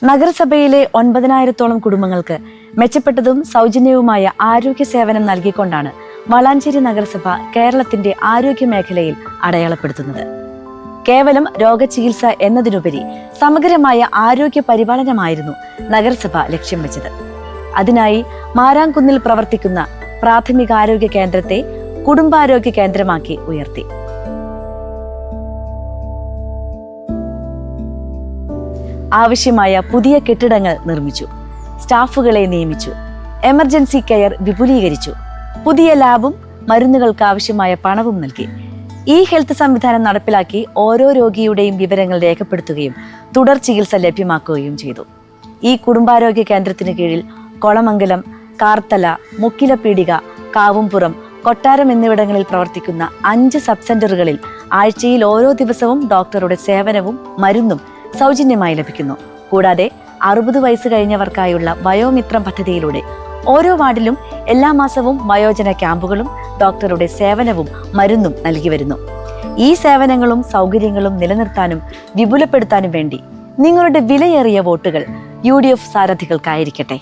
നഗരസഭയിലെ 9,000-ഓളം കുടുംബങ്ങൾക്ക് മെച്ചപ്പെട്ടതും സൗജന്യവുമായ ആരോഗ്യ സേവനം നൽകിക്കൊണ്ടാണ് വളാഞ്ചേരി നഗരസഭ കേരളത്തിന്റെ ആരോഗ്യ മേഖലയിൽ അടയാളപ്പെടുത്തുന്നത്. കേവലം രോഗചികിത്സ എന്നതിനുപരി സമഗ്രമായ ആരോഗ്യ പരിപാലനമായിരുന്നു നഗരസഭ ലക്ഷ്യം വെച്ചത്. അതിനായി മാരാംകുന്നിൽ പ്രവർത്തിക്കുന്ന പ്രാഥമികാരോഗ്യ കേന്ദ്രത്തെ കുടുംബാരോഗ്യ കേന്ദ്രമാക്കി ഉയർത്തി. ആവശ്യമായ പുതിയ കെട്ടിടങ്ങൾ നിർമ്മിച്ചു, സ്റ്റാഫുകളെ നിയമിച്ചു, എമർജൻസി കെയർ വിപുലീകരിച്ചു, പുതിയ ലാബും മരുന്നുകൾക്ക് ആവശ്യമായ പണവും നൽകി. ഈ ഹെൽത്ത് സംവിധാനം നടപ്പിലാക്കി ഓരോ രോഗിയുടെയും വിവരങ്ങൾ രേഖപ്പെടുത്തുകയും തുടർ ചികിത്സ ലഭ്യമാക്കുകയും ചെയ്തു. ഈ കുടുംബാരോഗ്യ കേന്ദ്രത്തിന് കീഴിൽ കൊളമംഗലം, കാർത്തല, മുക്കിലപീടിക, കാവുംപുറം, കൊട്ടാരം എന്നിവിടങ്ങളിൽ പ്രവർത്തിക്കുന്ന 5 സബ് സെന്ററുകളിൽ ആഴ്ചയിൽ ഓരോ ദിവസവും ഡോക്ടറുടെ സേവനവും മരുന്നും സൗജന്യമായി ലഭിക്കുന്നു. കൂടാതെ 60 വയസ്സ് കഴിഞ്ഞവർക്കായുള്ള വയോമിത്രം പദ്ധതിയിലൂടെ ഓരോ വാർഡിലും എല്ലാ മാസവും വയോജന ക്യാമ്പുകളും ഡോക്ടറുടെ സേവനവും മരുന്നും നൽകി വരുന്നു. ഈ സേവനങ്ങളും സൗകര്യങ്ങളും നിലനിർത്താനും വിപുലപ്പെടുത്താനും വേണ്ടി നിങ്ങളുടെ വിലയേറിയ വോട്ടുകൾ UDF സാരഥികൾക്കായിരിക്കട്ടെ.